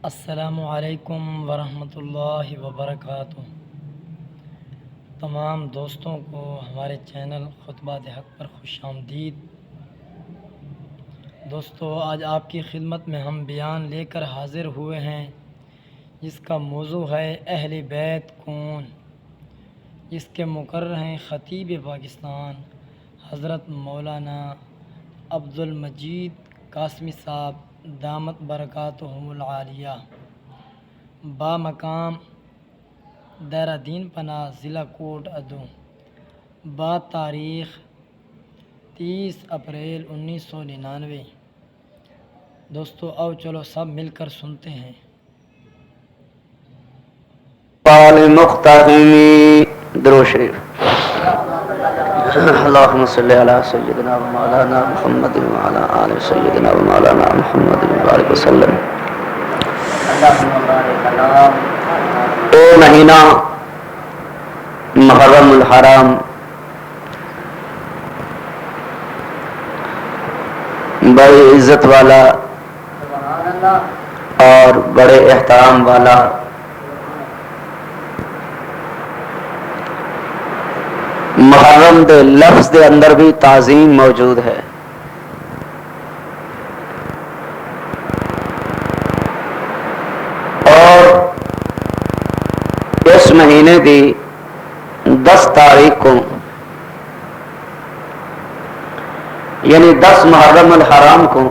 السلام علیکم ورحمۃ اللہ وبرکاتہ۔ تمام دوستوں کو ہمارے چینل خطبات حق پر خوش آمدید۔ دوستو، آج آپ کی خدمت میں ہم بیان لے کر حاضر ہوئے ہیں جس کا موضوع ہے اہل بیت کون، جس کے مقرر ہیں خطیب پاکستان حضرت مولانا عبدالمجید قاسمی صاحب دامت برکاتہم العالیہ، با مقام دیرہ دین پناہ، ضلع کوٹ ادو، با تاریخ 30 اپریل 1999۔ دوستو آؤ چلو سب مل کر سنتے ہیں۔ مختہمی درود شریف۔ اللہم صلی علی سیدنا و مولانا محمد و علی آل سیدنا و مولانا محمد وبارک وسلم۔ اے مہینہ محرم الحرام، بڑی عزت والا اور بڑے احترام والا محرم دے لفظ دے اندر بھی تعظیم موجود ہے۔ اور اس مہینے کی 10 تاریخ کو یعنی 10 محرم الحرام کو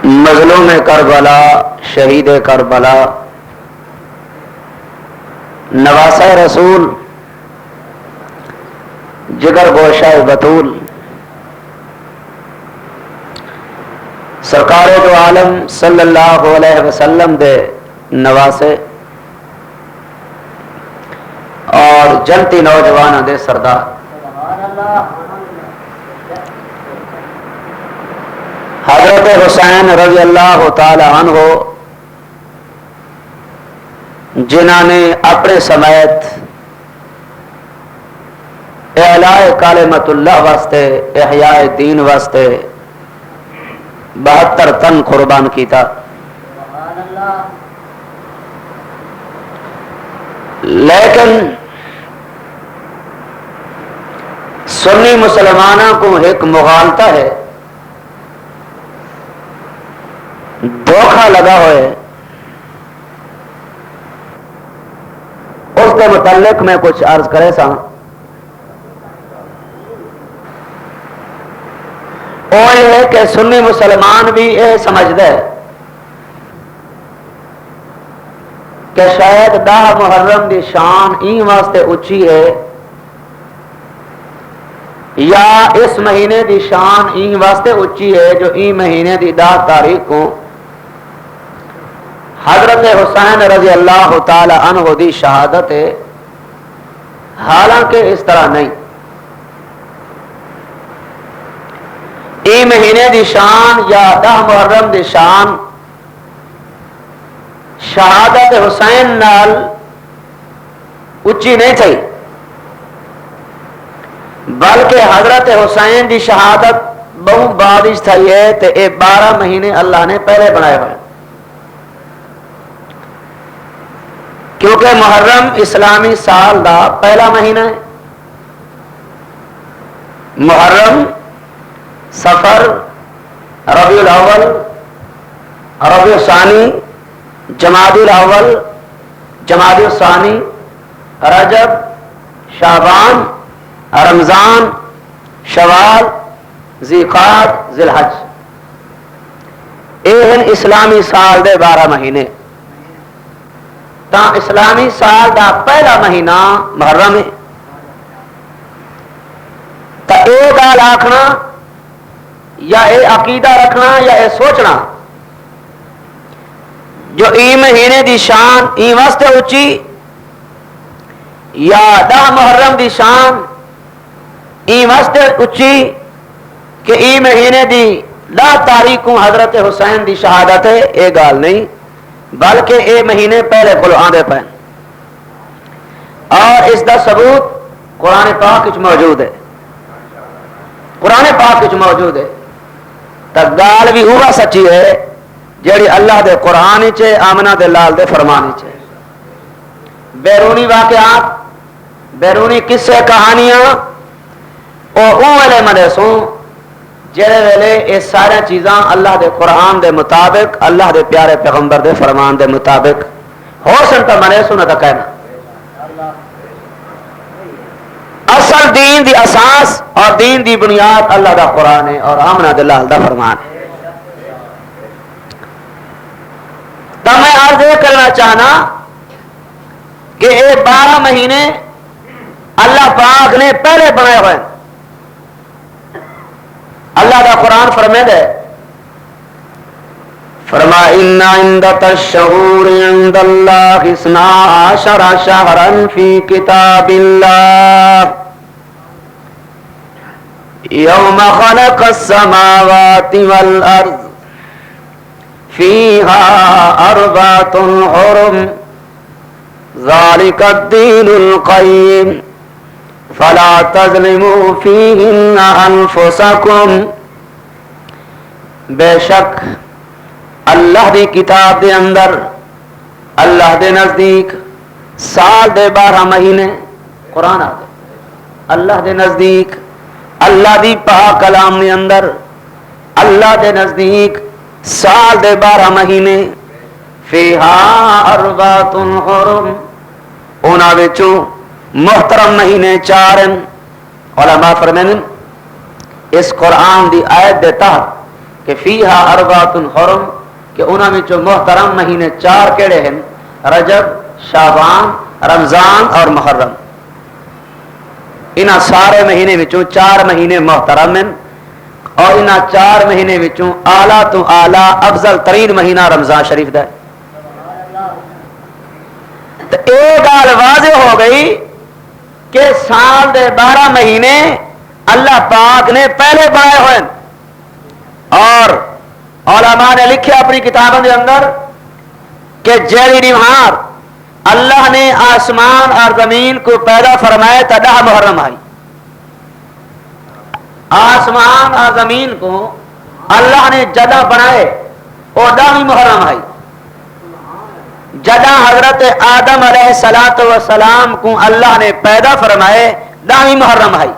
مظلوم کربلا، شہید کربلا، نواسہ رسول، جگر گوشہ بطول، سرکار دو عالم صلی اللہ علیہ وسلم دے نواسے اور جنتی نوجوان دے سردار حضرت حسین رضی اللہ تعالی عنہ، جنہاں نے اپنے سمیت اعلاء کلمت اللہ واسطے، احیاء دین واسطے 72 تن قربان کیتا۔ لیکن سنی مسلمانوں کو ایک مغالطہ ہے، دھوکہ لگا ہوئے، اس کے متعلق میں کچھ عرض کرے سا۔ وہ یہ ہے کہ سنی مسلمان بھی یہ سمجھتے ہیں کہ شاید 10 محرم دی شان این واسطے اچھی ہے یا اس مہینے دی شان این واسطے اچھی ہے جو این مہینے دی 10 تاریخ کو حضرت حسین رضی اللہ تعالی عنہ دی شہادت ہے۔ حالانکہ اس طرح نہیں، ای مہینے دی شان یا 10 محرم دی شان شہادت حسین نال اچھی نہیں تھی، بلکہ حضرت حسین دی شہادت بہت بعد تھی ہے تے اے 12 مہینے اللہ نے پہلے بنائے ہوئے، کیونکہ محرم اسلامی سال دا پہلا مہینہ ہے۔ محرم، سفر، ربیع الاول، ربیع الثانی، جمادی الاول، جمادی الثانی، رجب، شعبان، رمضان، شوال، ذی القعدہ، ذی الحج، یہ ہیں اسلامی سال دے 12 مہینے۔ تا اسلامی سال دا پہلا مہینہ محرم ہے۔ تا اے گال آکھنا یا اے عقیدہ رکھنا یا اے سوچنا جو ای مہینے دی شان ای واسطے اچھی یا 10 محرم دی شان ای واسطے اچھی کہ ای مہینے دی 10 تاریخ کو حضرت حسین دی شہادت ہے، اے گال نہیں، بلکہ اے مہینے پہلے کو آندے پہ، اور اس دا ثبوت قرآن پاک وچ موجود ہے۔ قرآن پاک وچ موجود ہے۔ تو گال بھی وہ سچی ہے جیڑی اللہ دے قرآن چے آمنہ دے لال دے فرمانی چے. بیرونی واقعات بیرونی قصے کہانیاں او ویلے مدے سوں جڑے ویلے یہ سارے چیزاں اللہ دے قرآن دے مطابق اللہ دے پیارے پیغمبر دے فرمان دے مطابق ہو سن تو منے سوں نہ کہنا. اصل دین دی اساس اور دین دی بنیاد اللہ دا قرآن ہے اور آمنہ دے لال دا فرمان ہے. تو میں عرض یہ کرنا چاہنا کہ یہ 12 مہینے اللہ پاک نے پہلے بنائے ہوئے. اللہ دا قرآن فرمائے دے فرما ان عندت الشہور عند اللہ 12 شہرا فی کتاب اللہ یوم خلق السماوات والارض فیہا 4 حرم ذالک الدین القیم فلا تظلموا فیہن انفسکم. بے شک اللہ دی کتاب دے اندر اللہ دے نزدیک سال دے 12 مہینے قرآن آ گئے. اللہ دے نزدیک اللہ دی پاک کلام دے اندر اللہ دے نزدیک سال دے 12 مہینے فیہا 4 حرم اونا وچوں محترم مہینے 4 ہیں. علماء فرمائیں اس قرآن دی آیت دے تحت کہ فیہا 4 حرم کہ انہاں وچوں محترم مہینے 4 کیڑے ہیں؟ رجب، شعبان، رمضان اور محرم. انہاں سارے مہینے وچوں 4 مہینے محترم ہیں اور انہاں 4 مہینے وچوں اعلیٰ تو اعلیٰ افضل ترین مہینہ رمضان شریف دا ہے. تو ایک گال واضح ہو گئی کہ سال دے 12 مہینے اللہ پاک نے پہلے بنائے ہوئے ہیں. اور علماء نے لکھے اپنی کتابوں کے اندر کہ جیڑی نہار اللہ نے آسمان اور زمین کو پیدا فرمائے تو 10 محرم آئی. آسمان اور زمین کو اللہ نے جدا بنائے اور 10 محرم آئی. جدا حضرت آدم علیہ السلام کو اللہ نے پیدا فرمائے 10 محرم آئی.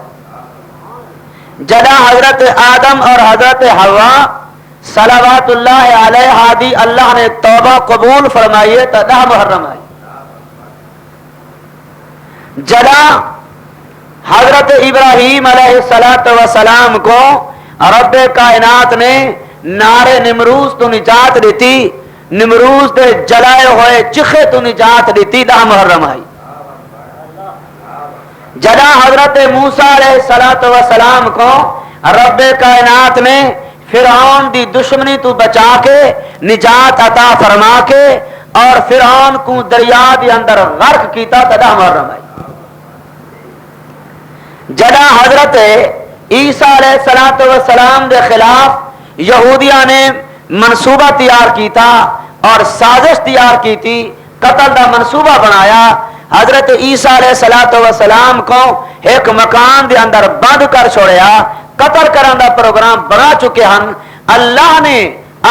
جدا حضرت آدم اور حضرت حوا صلوات اللہ علیہ دی اللہ نے توبہ قبول فرمائیے تو 10 محرم آئی. جدا حضرت ابراہیم علیہ السلام کو رب کائنات نے نار نمروز تو نجات دیتی، نمروز دے جلائے ہوئے چخے تو نجات دیتی 10 محرم آئی. جدا حضرت موسیٰ علیہ السلام کو رب کائنات نے فرعون دی دشمنی تو بچا کے نجات عطا فرما کے اور فرعون کو دریا دے اندر غرق کیتا 10 محرم آئی. جدا حضرت عیسیٰ علیہ السلام دے خلاف یہودیاں نے منصوبہ تیار کیتا اور سازش تیار کی تھی، قتل دا منصوبہ بنایا. حضرت عیسیٰ علیہ السلام کو ایک مکان دے اندر بند کر چھوڑیا، قتل کرن دا پروگرام بنا چکے ہیں. اللہ نے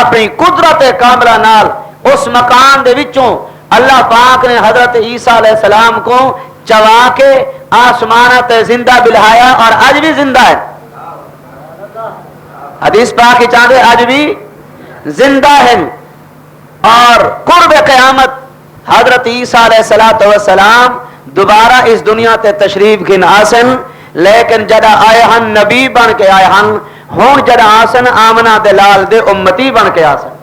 اپنی قدرت کاملہ نال اس مکان دے وچوں اللہ پاک نے حضرت عیسیٰ علیہ السلام کو چوا کے آسمانات زندہ بلہایا اور آج بھی زندہ ہے. حدیث پاک کی چاندے آج بھی زندہ ہیں. اور قرب قیامت حضرت عیسیٰ علیہ السلام دوبارہ اس دنیا تے تشریف کی آسن، لیکن جدا آئے ہن نبی بن کے آئے ہن، ہون جدا آسن آمنہ دلال دے امتی بن کے آسن.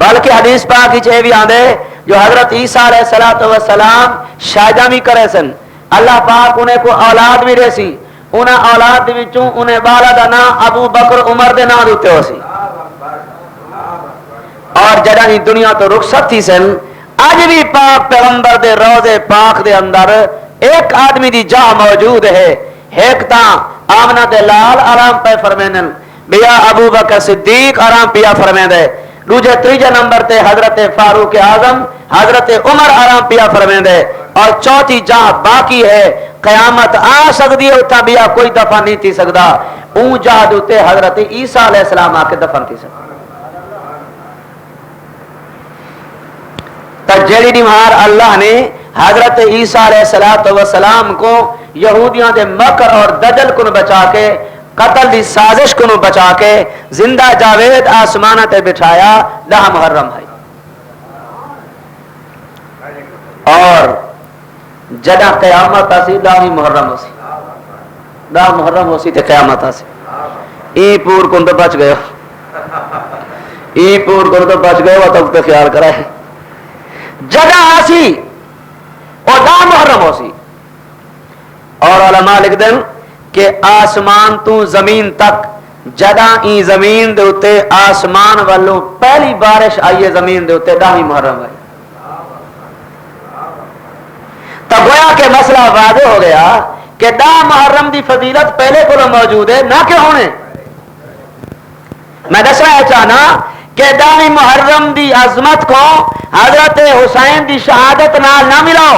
بلکہ حدیث پاک کی چھے بھی آندے جو حضرت عیسیٰ علیہ السلام شاہدہ بھی کرے سن، اللہ پاک انہیں کو اولاد بھی رہ سی، انہیں اولاد بھی چون انہیں بالا دا نا ابو بکر عمر دے نا دوتے ہو سی. اور جڑا ہی دنیا تو رخصت تھی سن، آج بھی پاک پیغمبر دے روضے پاک دے اندر ایک آدمی دی جا موجود ہے. ایک تا آمنہ دے لال آرام پہ فرمینن، بیا ابو بکر صدیق آرام پیا فرمین دے. دوجہ تریجہ نمبر تے حضرت فاروق اعظم حضرت عمر آرام پیا فرمین دے. اور چوتھی جہاں باقی ہے قیامت آ سکتی ہے اتنا بیا کوئی دفعہ نہیں تھی سکتا. اون جہاد تے حضرت عیسیٰ علیہ السلام آ کے دفن تھی سن تو جیڑی نمہار اللہ نے حضرت عیسیٰ علیہ السلام کو یہودیاں دے مکر اور دجل کو بچا کے قتل دی سازش کو بچا کے زندہ جاوید آسمانہ تے بٹھایا 10 محرم ہے اور جدہ قیامت آسی 10 محرم ہو سی 10 محرم ہو سی تے قیامت آسی ای پور کن تو بچ گئے ای پور کن تو بچ گئے وہ تک پہ خیال کرائے جگہ آسی اور 10 محرم ہو سی اور علماء لکھ دیں کہ آسمان تو زمین تک جگہ ای زمین دے اتے آسمان والوں پہلی بارش آئیے زمین دے اتے 10 محرم ہے تب گویا کہ مسئلہ واضح ہو گیا کہ 10 محرم دی فضیلت پہلے کو موجود ہے نہ کہ ہونے میں دسنا چاہنا کہ 10 محرم دی عظمت کو حضرت حسین دی شہادت نہ ملاؤ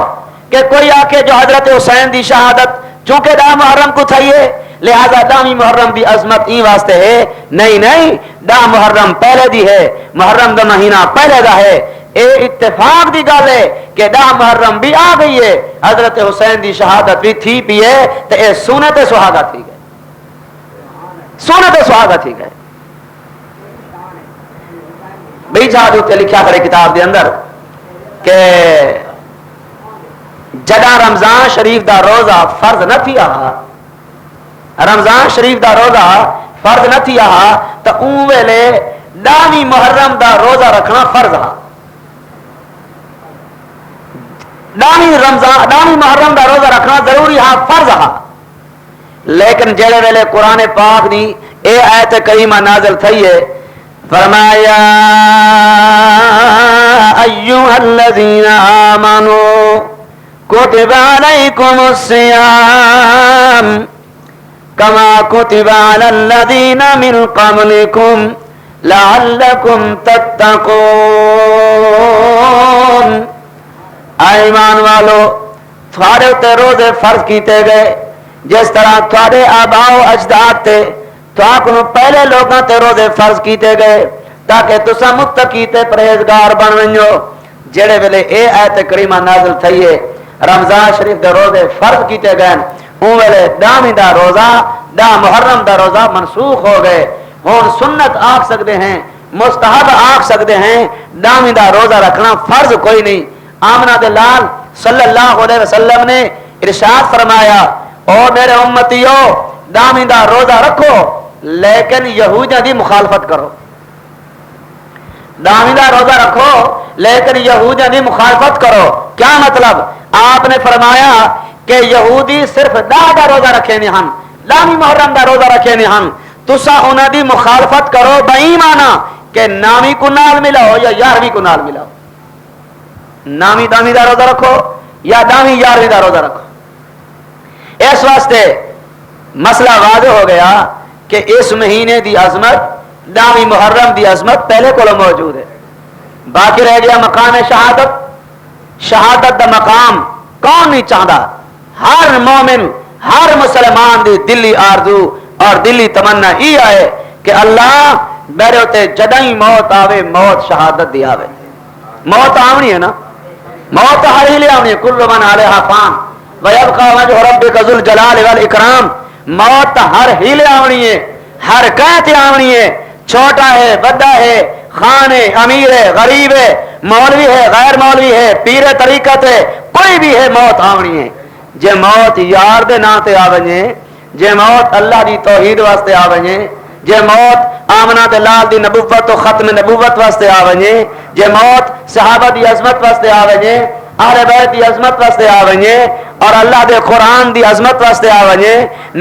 کہ کوئی آ کے جو حضرت حسین دی شہادت چونکہ 10 محرم کو تھائیے لہذا 10 محرم دی عظمت این واسطے ہے نہیں 10 محرم پہلے دی ہے محرم دا مہینہ پہلے دا ہے اے اتفاق دی گل ہے کہ 10 محرم بھی آ گئی ہے حضرت حسین دی شہادت بھی تھی پی ہے تو اے سنت سہاگا تھی گئے سنت سہاگا تھی گئے بھئی جادو تے لکھا کرے کتاب دے اندر کہ جدہ رمضان شریف دا روزہ فرض نہ تھی آہا رمضان شریف دا روزہ فرض نہ تھی آہا تو اون ویلے 10 محرم دا روزہ رکھنا فرض آہا 10 محرم دا روزہ رکھنا ضروری ہاں فرض ہاں لیکن جڑے ویلے قرآن پاک دی اے آیت کریمہ نازل تھی ہے فرمایا ایوہ الذین آمنوا کتب علیکم الصیام کما کتب علی الذین من قبلکم لعلکم تتقون ایمان والو تھوڑے تے روزے فرض کیتے گئے جس طرح تھوڑے آباء و اجداد تے تو پہلے لوگاں تے روزے فرض کیتے گئے تاکہ تسا متقی تے پرہیزگار بن ونجو جڑے ویلے اے آیت کریمہ نازل تھی ہے رمضان شریف دے روزے فرض کیتے گئے اون ویلے 10 دا روزہ 10 محرم دا روزہ منسوخ ہو گئے ہن سنت آکھ سکتے ہیں مستحب آکھ سکتے ہیں 10 دا روزہ رکھنا فرض کوئی نہیں آمنہ دلال صلی اللہ علیہ وسلم نے ارشاد فرمایا او میرے امتیو 10 دا روزہ رکھو لیکن یہودیاں دی مخالفت کرو 10 دا روزہ رکھو لیکن یہودیاں دی مخالفت کرو کیا مطلب آپ نے فرمایا کہ یہودی صرف 10 دا روزہ رکھے نہیں ہن 10 محرم دا روزہ رکھے نہیں ہن تسا انہاں دی مخالفت کرو بے ایمانا کہ 9 کو نال ملاؤ یا 11 کو نال ملاؤ 9 10 دا روزہ رکھو یا 10 11 دا روزہ رکھو اس واسطے مسئلہ واضح ہو گیا کہ اس مہینے دی عظمت 10 محرم دی عظمت پہلے کو موجود ہے باقی رہ گیا مقام شہادت دا مقام کون نہیں چاہتا ہر مومن ہر مسلمان دی دلی آرزو اور دلی تمنا یہ ہے کہ اللہ میرے تے جدائیں موت آوے موت شہادت دی آوے موت آونی ہے نا موت ہر ہی لے آونی ہے کل من علیہا فان وَيَبْقَى وَجْهُ رَبِّكَ ذُو الْجَلَالِ وَالْإِكْرَامِ موت ہر ہی لے آونی ہے ہر کہتے آونی ہے چھوٹا ہے بڑا ہے خان ہے امیر ہے غریب ہے مولوی ہے غیر مولوی ہے پیر طریقت ہے کوئی بھی ہے موت آونی ہے جے موت یار دے نا تے آونی جے موت اللہ دی توحید واسطے آونی جے موت آمنہ دے لال دی نبوت و ختم نبوت واسطے آونی جے موت صحابہ دی عظمت واسطے آونی اہل بیت دی عظمت واسطے آونی اور اللہ دے قرآن دی عظمت واسطے آونی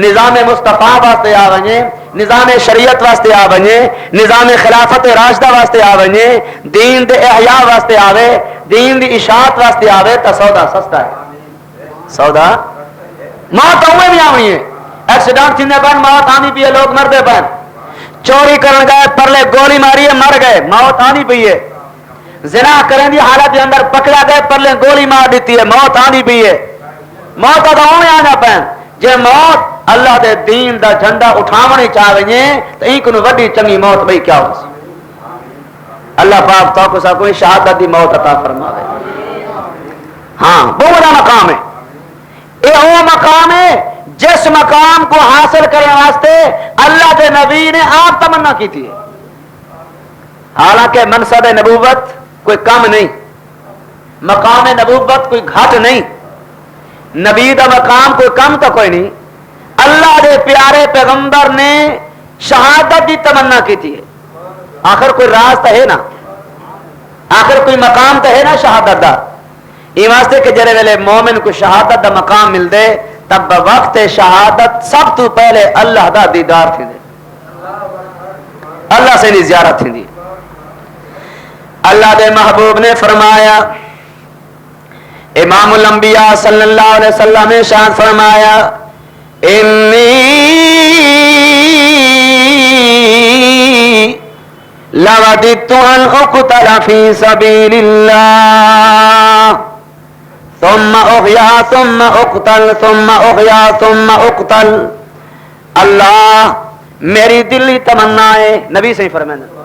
نظام مصطفیٰ واسطے آونی نظام شریعت واسطے آونی نظام خلافت راشدہ واسطے آونی دین دے احیاء واسطے آوے دین دی اشاعت واسطے آوے تا سودا سستا ہے سودا موت ہوئے بھی آونی ہے ایکسیڈنٹ تھیندے پہن موت آنی پی ہے لوگ مردے پہن چوری کرن گئے پرلے گولی ماری ہے مر گئے موت آنی پی ہے زنا کریں دی حالت کے اندر پکڑا گئے پرلے گولی مار دیتی ہے موت آنی پی ہے موت آدھا ہونے آنا پہن جے موت اللہ دے دین دا جھنڈا اٹھاونے چاہیے تو ایک نو وڈی چنگی موت بھئی کیا ہو سی اللہ پاک تو کو سا کوئی شہادت دی موت عطا فرماوے ہاں بہت بڑا مقام ہے یہ وہ مقام ہے جس مقام کو حاصل کرنے واسطے اللہ کے نبی نے آپ تمنا کی تھی حالانکہ منصب نبوت کوئی کم نہیں مقام نبوت کوئی گھٹ نہیں نبی دا مقام کوئی کم تو کوئی نہیں اللہ دے پیارے پیغمبر نے شہادت دی تمنا کی تھی آخر کوئی راز تو ہے نا آخر کوئی مقام تو ہے نا شہادت دا یہ واسطے کہ جڑے ویلے مومن کو شہادت دا مقام مل دے تب وقت شہادت سب تو پہلے اللہ دا دیدار تھی دے اللہ سے نہیں زیارت تھی دی اللہ دے محبوب نے فرمایا امام الانبیاء صلی اللہ علیہ وسلم نے شان فرمایا انی لوددت ان اقتل فی سبیل اللہ ثم احیا ثم اقتل ثم احیا ثم اقتل اللہ میری دلی تمنا ہے نبی سے فرمایا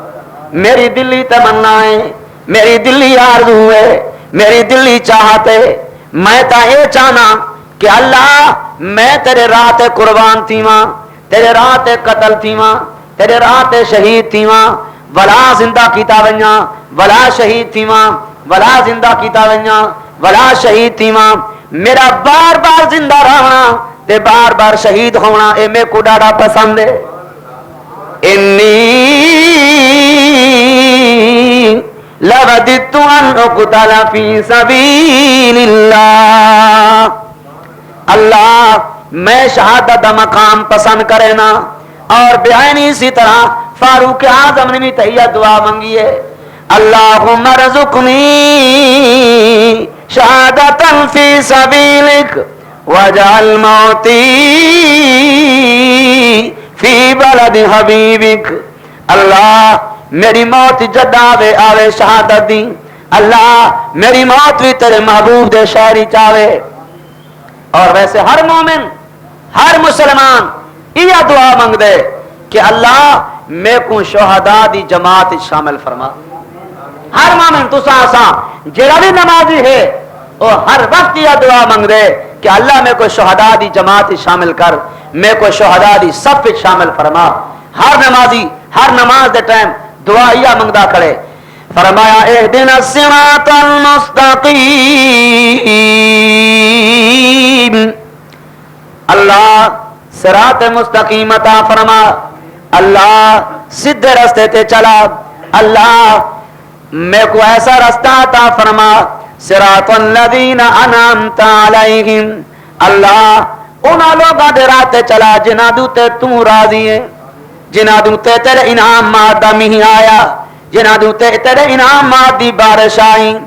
میری دلی تمنا ہے میری دلی آرزو ہے میری دلی چاہت ہے میں تا یہ چاہنا کہ اللہ میں تیرے راہ تے قربان تھی ماں تیرے راہ تے قتل تھی ماں تیرے راہ تے شہید تھی ماں ولا زندہ کیتا ونجا ولا شہید تھی ماں ولا زندہ کیتا ونجا ولا شہید تھی ماں میرا بار بار زندہ رہنا تے بار بار شہید ہونا اے میں کو ڈاڑا پسند ہے انی لوددت ان اقتل فی سبیل اللہ اللہ میں شہادت دا مقام پسند کرنا اور بیانی اسی طرح فاروق اعظم نے بھی تحیہ دعا منگی ہے اللہم ارزقنی شہادتا فی سبیلک وجعل موتی فی بلد حبیبک اللہ میری موت جد آوے آوے شہادت دی اللہ میری موت بھی تیرے محبوب دے شہری چاہے اور ویسے ہر مومن ہر مسلمان یہ دعا منگ دے کہ اللہ میں کو شہداء دی جماعت شامل فرما ہر مومن تو سا جڑا بھی نمازی ہے وہ ہر وقت یہ دعا منگ دے کہ اللہ میں کو شہداء دی جماعت شامل کر میں کو شہداء دی سب پہ شامل فرما ہر نمازی ہر نماز دے ٹائم دعا یہ منگدا کھڑے فرمایا اہدنا الصراط المستقیم اللہ صراط مستقیم عطا فرما اللہ سیدھے راستے تے چلا اللہ میں کو ایسا راستہ عطا فرما صراط الذین انعمت علیہم اللہ انہاں لوگاں دے راہ تے چلا جنہاں تے تو راضی ہے جنہاں تے تیرے انعام مادہ میں آیا جنہاں تے تیرے انعام مادی بارش آئی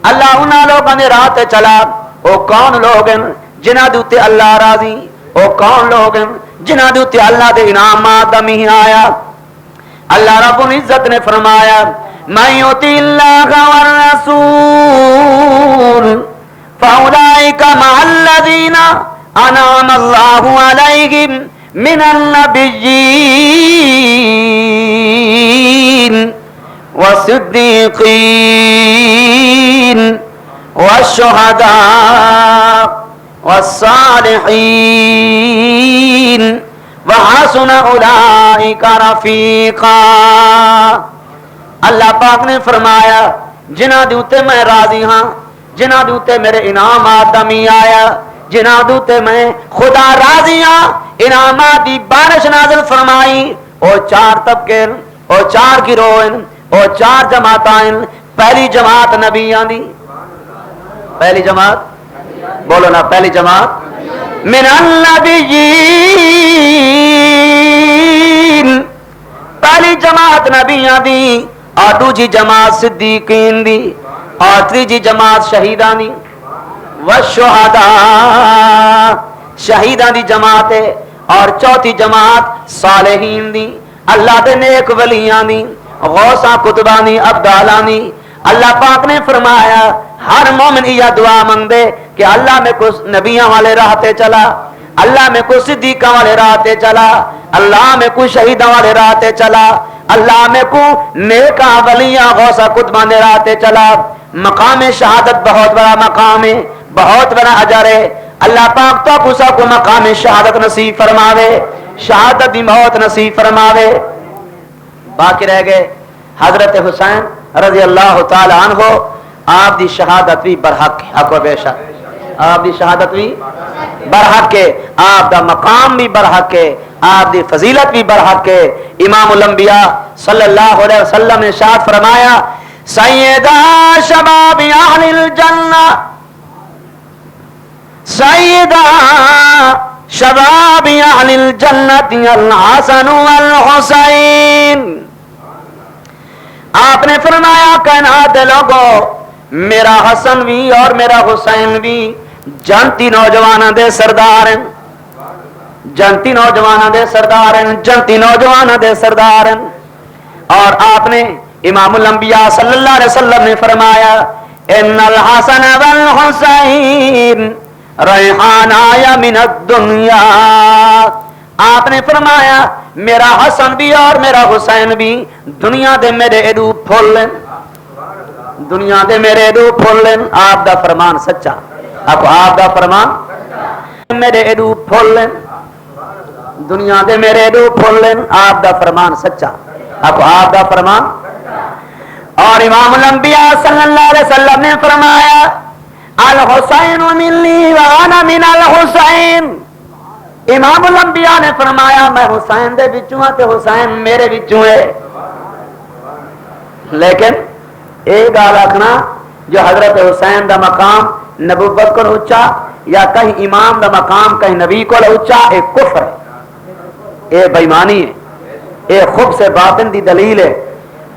اللہ انہاں لوگاں دے راہ تے چلا او کون لوگ ہیں جنہاں تے اللہ راضی او کون لوگ ہیں جنہاں تے اللہ دے انعام مادہ میں آیا اللہ رب العزت نے فرمایا من یطع اللہ والرسول فاولئک مع الذین انعم اللہ علیہم من النبیین والصدیقین والشہداء والصالحین وحسن اولئک رفیقا اللہ پاک نے فرمایا جنہاں دے اوتے میں راضی ہاں جنہاں دے اوتے میرے انعامات دمی آیا جنہاں دے اوتے میں خدا راضی ہاں انعامات دی بارش نازل فرمائی او چار طبقے او چار گروہ او چار جماعتیں پہلی جماعت نبیاں دی پہلی جماعت بولو نا پہلی جماعت من النبیین پہلی جماعت نبیاں دی اور دوجی جماعت صدیقین دی اور تیجی جماعت شہیدان دی والشہداء شہیدان دی جماعت ہے اور چوتھی جماعت صالحین دی اللہ دے نیک ولیان دی غوثاں قطبان دی ابدالان دی اللہ پاک نے فرمایا ہر مومن یہ دعا منگ دے کہ اللہ میں کچھ نبیاں والے راہ تے چلا اللہ میں کوئی صدیقاں والے راہ تے چلا، اللہ میں کوئی شہیداں والے راہ تے چلا، اللہ میں کو نیکاں ولیاں غوثہ قطباں دے راہ تے چلا۔ مقام شہادت بہت بڑا مقام ہے، بہت بڑا اجر ہے۔ اللہ پاک تو کسا کو مقام شہادت نصیب فرماوے، شہادت دی موت نصیب فرماوے۔ باقی رہ گئے حضرت حسین رضی اللہ تعالی عنہ، آپ دی شہادت بھی برحق ہے، آپ کو بے شک آپ دی شہادت بھی برحق ہے، آپ دا مقام بھی برحق ہے، آپ دی فضیلت بھی برحق ہے۔ امام الانبیاء صلی اللہ علیہ وسلم نے ارشاد فرمایا سیدہ شباب اہل الجنہ، سیدہ شباب اہل الجنت الحسن والحسین۔ آپ نے فرمایا کائنات دے لوگوں، میرا حسن بھی اور میرا حسین بھی جنتی نوجوانوں دے سردار ہیں، جنتی نوجوانوں دے سردار ہیں، جنتی نوجوانوں دے سردار ہیں۔ اور آپ نے امام الانبیاء صلی اللہ علیہ وسلم نے فرمایا ان الحسن والحسین ریحانایا من الدنیا۔ آپ نے فرمایا میرا حسن بھی اور میرا حسین بھی دنیا دے میرے ایڈو پھول لیں، دنیا دے میرے ایڈو پھول لیں۔ آپ دا فرمان سچا، آپ دا فرمان میرے ایڈو پھول لیں، دنیا دے میرے ایڈو پھول لیں۔ آپ دا فرمان سچا، آپ دا فرمان۔ اور امام الانبیاء صلی اللہ علیہ وسلم نے فرمایا الحسین منی وانا من الحسین۔ امام الانبیاء نے فرمایا میں حسین دے بچوں تے حسین میرے بچوں ہے۔ لیکن ایک گال آخنا جو حضرت حسین دا مقام نبوت کو اونچا یا کہیں امام دا مقام کہیں نبی کو اونچا، ایک کفر ہے، اے بےمانی ہے، اے خوب سے باطن دی دلیل ہے۔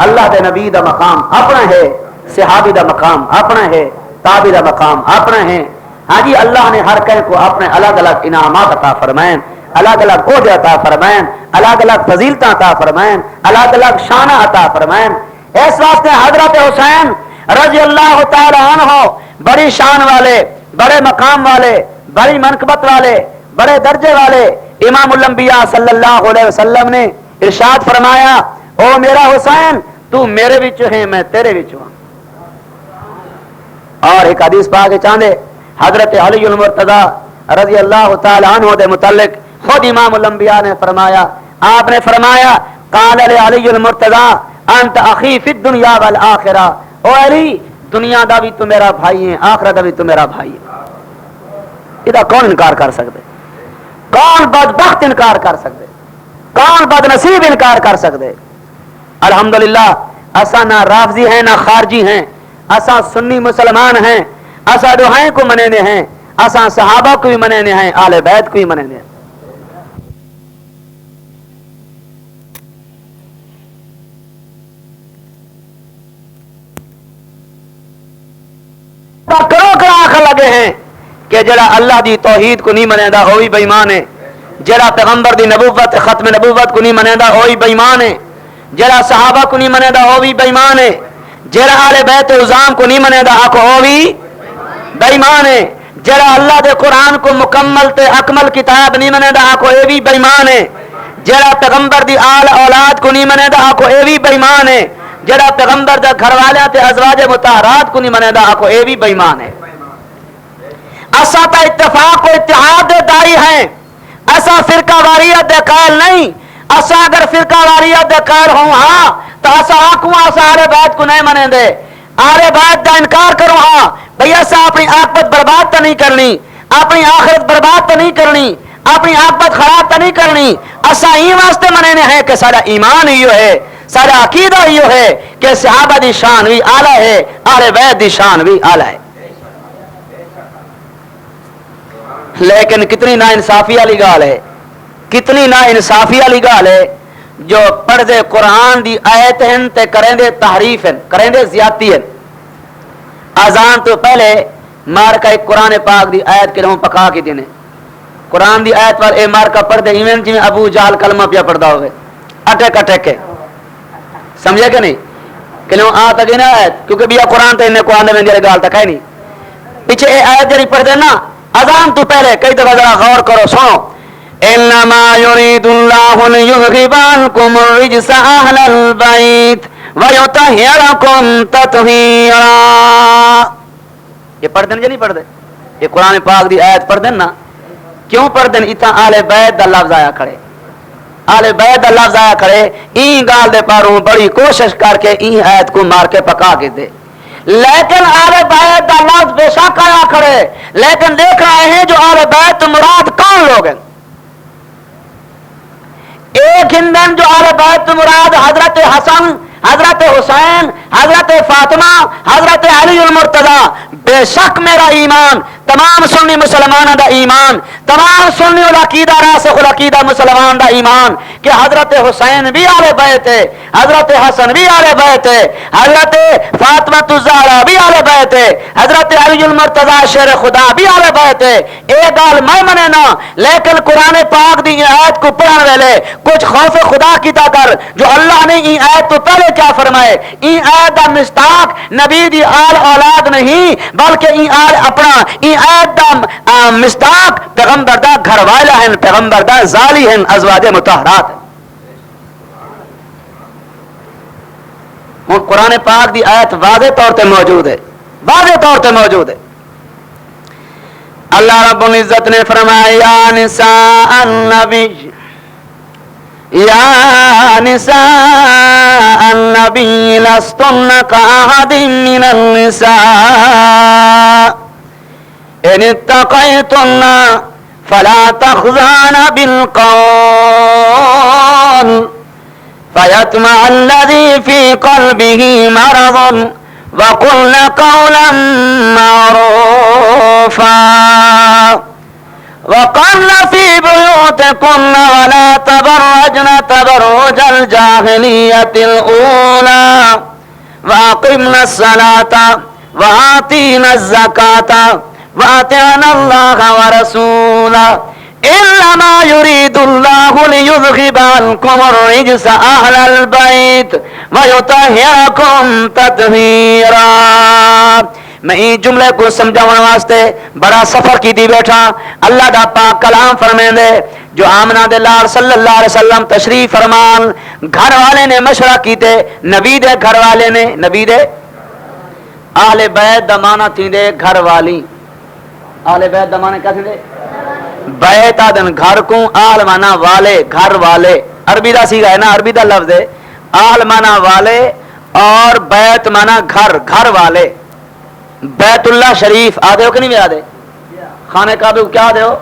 اللہ دے نبی دا مقام اپنا ہے، صحابی دا مقام اپنا ہے، تابعی دا مقام اپنا ہے۔ ہاں جی، اللہ نے ہر کہیں کو اپنے الگ الگ انعامات عطا فرمائیں، الگ الگ عہدے عطا فرمائیں، الگ الگ فضیلتیں عطا فرمائیں، الگ الگ شانہ عطا فرمائیں۔ اس واسطے حضرت حسین رضی اللہ تعالی عنہ بڑی شان والے، بڑے مقام والے، بڑی منقبت والے، بڑے درجے والے امام الانبیاء صلی اللہ علیہ وسلم نے ارشاد فرمایا او میرا حسین تو میرے وچ ہے میں تیرے وچ ہوں۔ اور ایک حدیث پاک چاندے حضرت علی المرتضی رضی اللہ تعالی عنہ دے متعلق خود امام الانبیاء نے فرمایا، آپ نے فرمایا قال علی المرتضی انت اخی فی الدنیا والآخرہ، او علی دنیا دا بھی تو میرا بھائی ہے، آخرت دا بھی تو میرا بھائی ہے۔ یہ کون انکار کر سکتے؟ کون بدبخت انکار کر سکتے؟ کون بد نصیب انکار کر سکتے؟ الحمدللہ اسا نہ رافضی ہیں نہ خارجی ہیں، اسا سنی مسلمان ہیں، اسا دعائیں کو منینے ہیں، اسا صحابہ کو بھی منینے ہیں، آل بیت کو بھی منینے ہیں۔ کرو کر آخر لگے ہیں کہ جڑا اللہ دی توحید کو نہیں منے دا وہی بے ایمان ہے، جڑا پیغمبر دی نبوت ختم نبوت کو نہیں منے دا وہی بے ایمان ہے، جڑا صحابہ کو نہیں منے دا وہ بھی بے ایمان ہے، جڑا آل بیت عظام کو نہیں منے دا آکھو وہ بھی بے ایمان ہے، جڑا اللہ دے قرآن کو مکمل تے اکمل کتاب نہیں منے دا آکھو اے بھی بے ایمان ہے، جڑا پیغمبر دی آل اولاد کو نہیں منے دا آکھو اے بھی بے ایمان ہے، جڑا پیغمبر دا گھر والے تے ازواج مطہرات کو نہیں منے دا آکھو اے بھی بے ایمان ہے۔ اسا تا اتفاق و اتحاد دے دائی ہیں، اسا فرقہ واریت دے قائل نہیں۔ اسا اگر فرقہ واریت دے قائل ہوں ہاں تو اسا آنکھوں اسا آل بیت کو نہیں منے دے، آل بیت دا انکار کروں ہاں بھئی اسا اپنی عاقبت برباد تو نہیں کرنی، اپنی آخرت برباد تو نہیں کرنی، اپنی عاقبت خراب تو نہیں کرنی۔ اسا ہی واسطے منینے ہیں کہ سارا ایمان ہی ہے، سارا عقیدہ ہی ہے کہ صحابہ دی شان بھی اعلیٰ ہے، آل بیت دی شان بھی اعلیٰ ہے۔ لیکن کتنی نا انصافی والی گال ہے، کتنی نا انصافی والی گال ہے جو پڑھ دے قرآن دی آیت ہیں تے کریں دے تحریف ہیں، کریں دے زیادتی ہیں۔ اذان تو پہلے مار کا ایک قرآن پاک دی آیت کے لہوں پکا کے دینے، قرآن دی آیت پر اے مار کا پڑھ دے ایمین جی میں ابو جہل کلمہ پیا پڑھدا ہوئے اٹیک اٹیک کے، سمجھے کہ نہیں؟ کہ لہوں آ تک نا آیت کیونکہ بیا قرآن تے انہیں قرآن دے میں گال تک ہے نہیں، پیچھے اے آیت جڑی پڑھ دے نا اذان تو پہلے کئی دفعہ ذرا غور کرو سنو انما یرید اللہ لیذھب عنکم الرجس اہل البیت ویطہرکم تطہیرا. یہ پڑھ دیں یا نہیں پڑھ دیں؟ یہ قرآن پاک دی آیت پڑھ دیں نا. کیوں پڑھ دیں؟ اتنا آل بیت دا لفظ آیا کھڑے, آل بیت دا لفظ آیا کھڑے. این گال دے پاروں بڑی کوشش کر کے این آیت کو مار کے پکا کے دے, لیکن آل بیت دا لفظ بے شک آیا کھڑے, لیکن دیکھ رہے ہیں جو آل بیت مراد کون لوگ ہیں. ایک ہندن جو آل بیت مراد حضرت حسن, حضرت حسین, حضرت فاطمہ, حضرت علی المرتضی. بے شک میرا ایمان, تمام سنی مسلمانوں دا ایمان, تمام سنی العقیدہ راسخ العقیدہ مسلمان دا ایمان کہ حضرت حسین بھی آل بیت ہے, حضرت حسن بھی آل بیت ہے, حضرت فاطمہ الزہرا بھی آل بیت ہے, حضرت علی المرتضی شیر خدا بھی آل بیت ہے. ایک گال میں منے نا, لیکن قرآن پاک دی آیت کو پڑھن ویلے کچھ خوف خدا کیتا کر جو اللہ نے این آیت تو پہلے کیا فرمائے. این آیت دا مصداق نبی دی آل اولاد نہیں بلکہ این آل اپنا, این آیت دا مصداق پیغمبر دا گھر والا ہیں, پیغمبر دا زالی ہیں, ازواج مطہرات ہیں. وہ قرآن پاک دی آیت واضح طور تے موجود ہے, واضح طور تے موجود ہے. اللہ رب العزت نے فرمایا یا نساء النبی, یا نساء النبی لستن کاحد من النساء ان اتقیتن فلا تخضعن بالقول فیطمع الذی فی قلبه مرض وقلن قولا معروفا وقرن في بيوتكن ولا تبرجن تبرج الجاهلية الأولى وأقمنا الصلاة وآتينا الزكاة وأطعنا الله ورسوله إنما يريد الله ليذهب عنكم الرجس أهل البيت ويطهركم تطهيرا. میں یہ جملے کو سمجھاؤں واسطے بڑا سفر کی دی بیٹھا. اللہ دا پاک کلام فرمائیں دے جو آمنہ دے لار صلی اللہ علیہ وسلم تشریف فرمان, گھر والے نے مشورہ کیتے, نبی دے گھر والے نے, نبی دے اہل بیت دا معنی تھی دے گھر والی, اہل بیت دا معنی کیا تھی دے, بیت آدن گھر کو, آل معنی والے, گھر والے. عربی دا سیگا ہے نا, عربی دا لفظ ہے. آل معنی والے اور بیت معنی گھر, گھر والے. بیت اللہ شریف آدھے ہو کہ نہیں آدھے, خانہ کعبہ کو کیا آدھے ہو,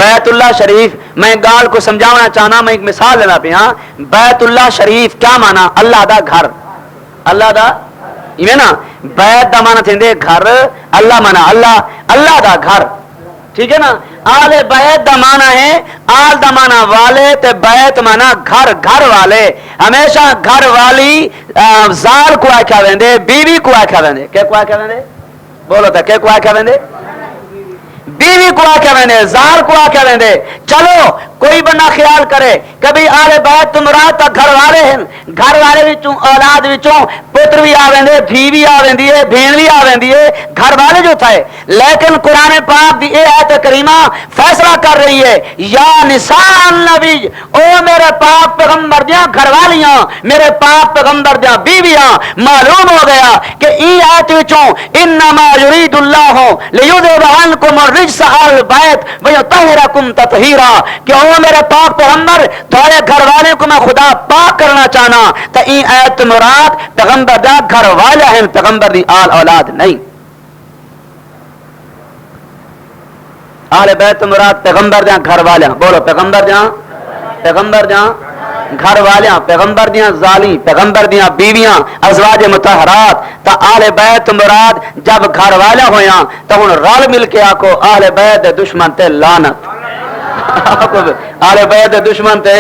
بیت اللہ شریف. میں گال کو سمجھانا چاہنا, میں ایک مثال لینا پہ. ہاں بیت اللہ شریف کیا مانا, اللہ دا گھر, اللہ دا یہ نا, بیت دا مانا تھے گھر, اللہ مانا اللہ, اللہ دا گھر, ٹھیک ہے نا. آل بیت دا مانا ہے, آل دا مانا والے, تے بیت مانا گھر, گھر والے. ہمیشہ گھر والی زال کو آکھا ویندے, بیوی کو آکھا ویندے. کیا کو آکھا ویندے, بولو تا کیا کو آکھا ویندے, بیوی کو آکھا ویندے, زال کو آکھا ویندے. چلو کوئی بندہ خیال کرے کبھی آل بیت تو مراد تا گھر والے ہیں, گھر والے وچوں اولاد وچوں پتر بھی آویندے, دھی بھی آویندی ہے, بہن بھی آویندی ہے, گھر والے جو تھے. لیکن قرآن پاک دی اے آیت کریمہ فیصلہ کر رہی ہے یا نساء النبی, او میرے پاک پیغمبر دیاں گھر والیاں, میرے پاک پیغمبر دیاں بیویاں. معلوم ہو گیا کہ ای آیت وچوں انما یرید اللہ لیذھب عنکم الرجس اہل البیت ویطہرکم تطہیرا, کہ او میرے پاک پیغمبر تھوڑے گھر والے کو میں خدا پاک کرنا چاہنا. تو ای آیت مراد پیغمبر دا گھر والا ہیں, پیغمبر دی آل اولاد نہیں. آل بیت مراد پیغمبر دیاں گھر والیاں, بولو پیغمبر دیاں, پیغمبر دیاں گھر والیاں, پیغمبر دیاں زالی, پیغمبر دیاں بیویاں, ازواج مطہرات. تا آل بیت مراد جب گھر والا ہویاں تو ہن رل مل کے آکو آل بیت دے دشمن تے لعنت, آل بیت دے دشمن تے